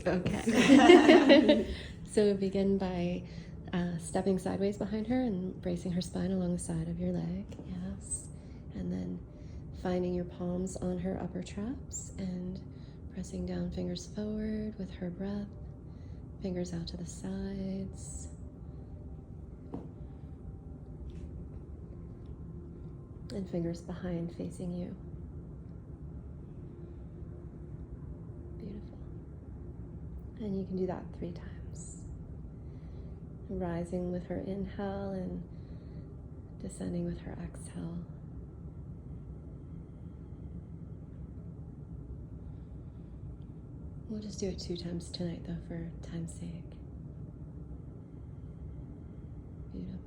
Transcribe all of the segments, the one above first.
Okay. So begin by stepping sideways behind her and bracing her spine along the side of your leg. Yes. And then finding your palms on her upper traps and pressing down, fingers forward with her breath, fingers out to the sides. And fingers behind facing you. Beautiful. And you can do that 3 times. Rising with her inhale and descending with her exhale. We'll just do it 2 times tonight though for time's sake. Beautiful.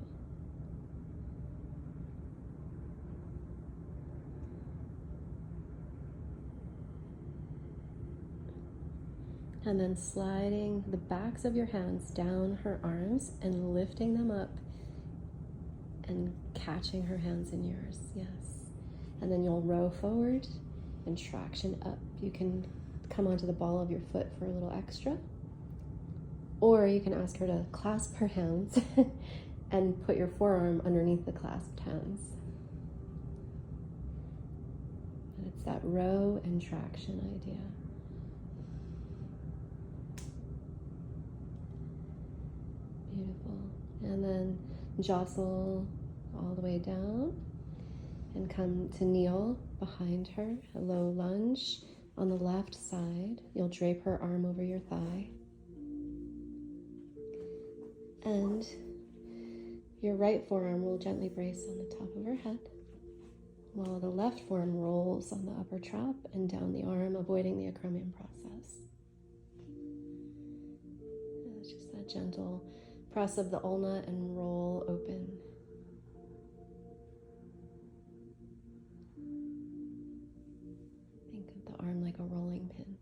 And then sliding the backs of your hands down her arms and lifting them up and catching her hands in yours. Yes. And then you'll row forward and traction up. You can come onto the ball of your foot for a little extra. Or you can ask her to clasp her hands and put your forearm underneath the clasped hands. And it's that row and traction idea. Beautiful. And then jostle all the way down and come to kneel behind her, a low lunge on the left side. You'll drape her arm over your thigh. And your right forearm will gently brace on the top of her head, while the left forearm rolls on the upper trap and down the arm, avoiding the acromion process. And it's just that gentle press of the ulna and roll open. Think of the arm like a rolling pin.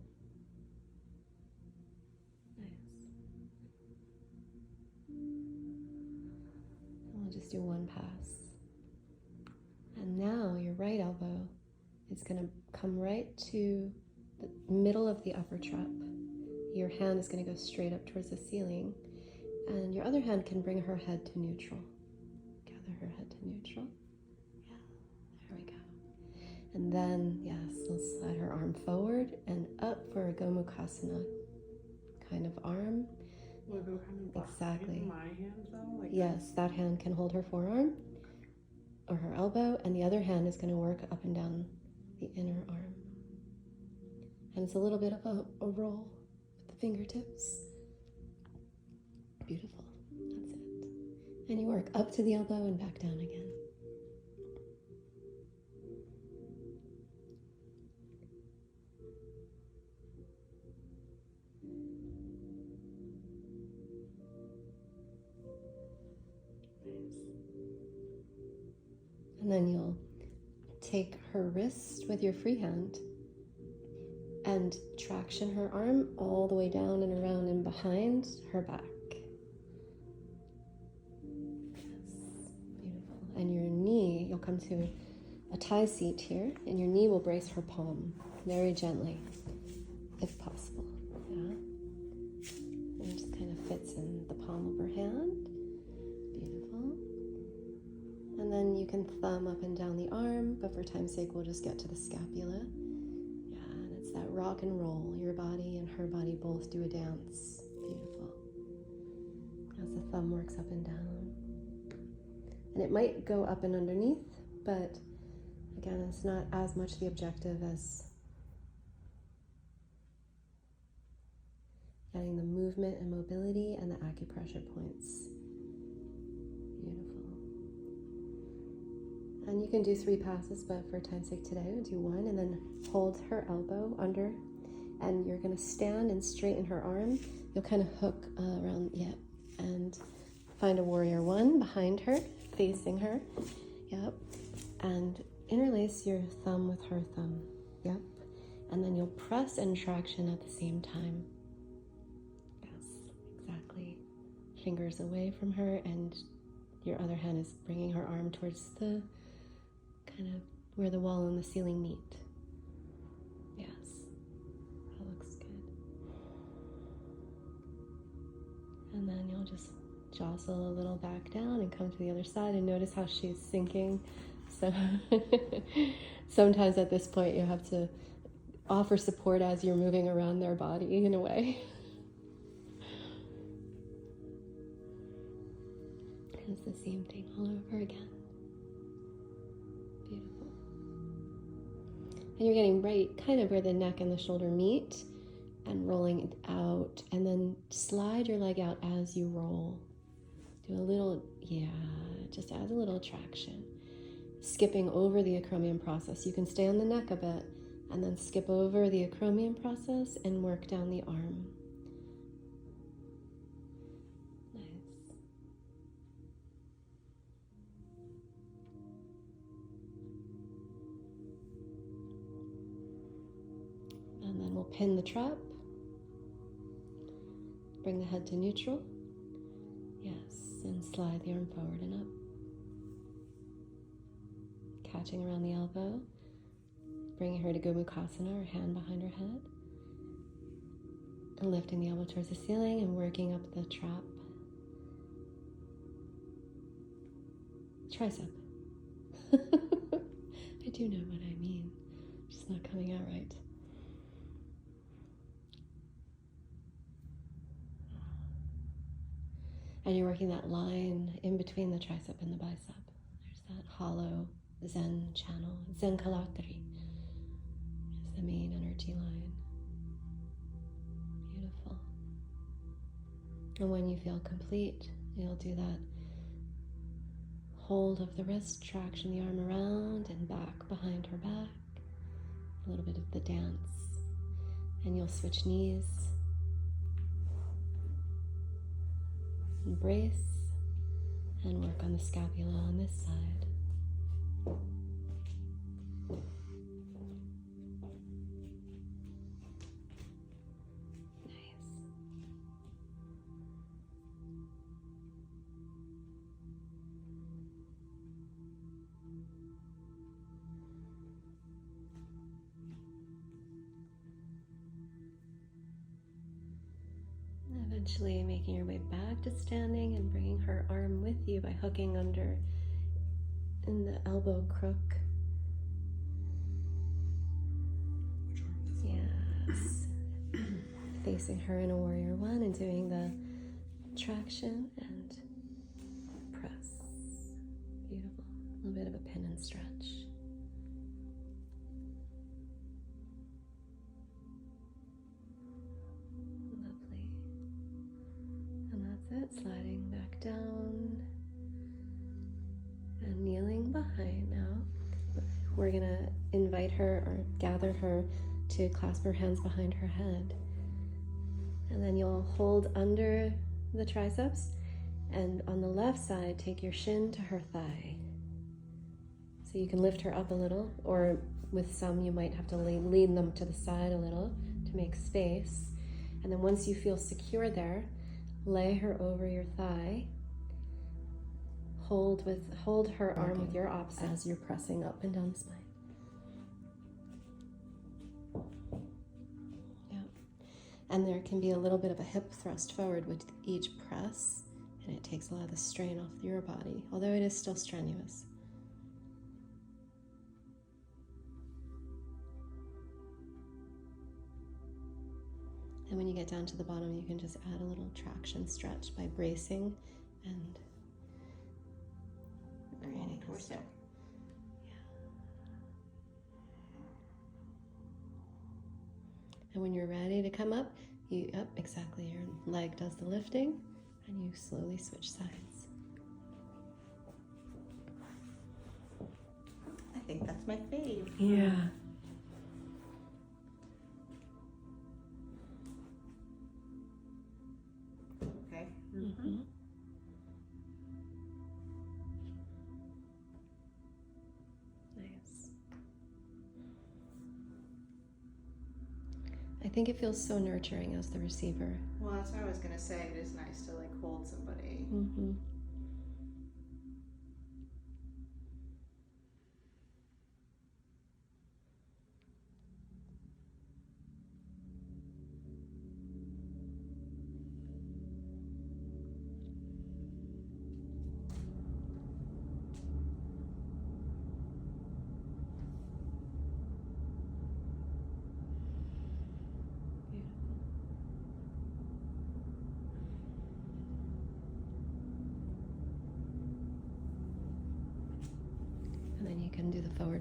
Nice. And we'll just do 1 pass. And now your right elbow is going to come right to the middle of the upper trap. Your hand is going to go straight up towards the ceiling. And your other hand can bring her head to neutral. Gather her head to neutral. Yeah, there we go. And then, yes, we'll slide her arm forward and up for a Gomukhasana kind of arm. Will it go kind of exactly. My hands though? Like yes, that hand can hold her forearm or her elbow, and the other hand is going to work up and down the inner arm. And it's a little bit of a roll with the fingertips. Beautiful. That's it. And you work up to the elbow and back down again. Nice. And then you'll take her wrist with your free hand and traction her arm all the way down and around and behind her back. And your knee, you'll come to a tie seat here, and your knee will brace her palm very gently, if possible. Yeah. And it just kind of fits in the palm of her hand. Beautiful. And then you can thumb up and down the arm, but for time's sake, we'll just get to the scapula. Yeah, and it's that rock and roll. Your body and her body both do a dance. Beautiful. As the thumb works up and down. And it might go up and underneath, but again, it's not as much the objective as getting the movement and mobility and the acupressure points. Beautiful. And you can do 3 passes, but for time's sake today, we'll do 1, and then hold her elbow under, and you're going to stand and straighten her arm. You'll kind of hook around, and find a warrior 1 behind her, facing her, and interlace your thumb with her thumb, and then you'll press and traction at the same time. Yes, exactly. Fingers away from her, and your other hand is bringing her arm towards the kind of where the wall and the ceiling meet. Yes, that looks good. And then you'll just jostle a little back down and come to the other side and notice how she's sinking. So sometimes at this point you have to offer support as you're moving around their body in a way. It's the same thing all over again. Beautiful. And you're getting right kind of where the neck and the shoulder meet and rolling it out, and then slide your leg out as you roll. Do a little, just add a little traction. Skipping over the acromion process. You can stay on the neck a bit and then skip over the acromion process and work down the arm. Nice. And then we'll pin the trap. Bring the head to neutral. Yes, and slide the arm forward and up. Catching around the elbow. Bringing her to Gomukhasana, or hand behind her head. And lifting the elbow towards the ceiling and working up the trap. Tricep. I do know what I mean. Just not coming out right. And you're working that line in between the tricep and the bicep. There's that hollow Zen channel. Zen Kalatri is the main energy line. Beautiful. And when you feel complete, you'll do that hold of the wrist, traction the arm around and back behind her back. A little bit of the dance. And you'll switch knees. Embrace and work on the scapula on this side. Nice. Eventually making your way back to standing and bringing her arm with you by hooking under in the elbow crook. Which arm is Yes. Facing her in a warrior one and doing the traction and press. Beautiful. A little bit of a pin and stretch. Lovely. And that's it. Sliding back down and kneeling behind now. We're going to invite her or gather her to clasp her hands behind her head. And then you'll hold under the triceps, and on the left side, take your shin to her thigh. So you can lift her up a little, or with some, you might have to lean them to the side a little to make space. And then once you feel secure there, lay her over your thigh. Hold her arm with your opposite as you're pressing up and down the spine. And there can be a little bit of a hip thrust forward with each press, and it takes a lot of the strain off your body, although it is still strenuous. And when you get down to the bottom, you can just add a little traction stretch by bracing and creating torso. And when you're ready to come up, exactly, your leg does the lifting, and you slowly switch sides. I think that's my fave. Yeah. Okay. Mm-hmm. Nice. I think it feels so nurturing as the receiver. Well, that's what I was gonna say. It is nice to like hold somebody. Mm-hmm.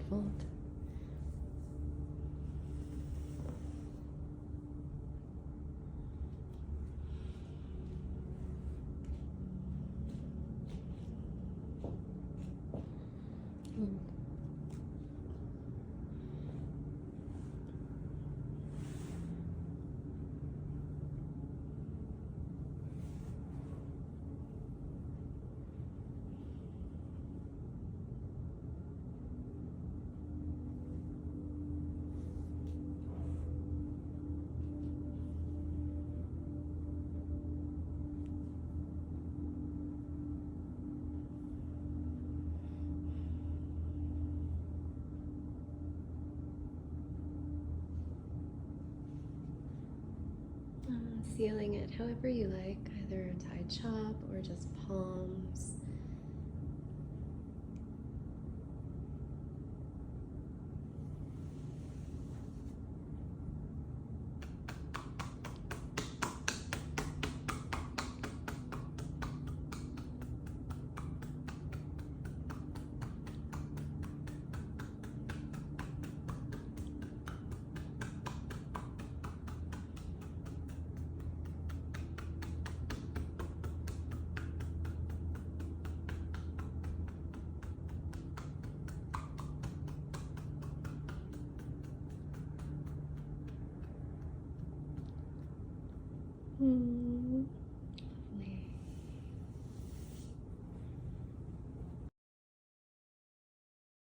outward fold. Sealing it however you like, either a tied chop or just palms.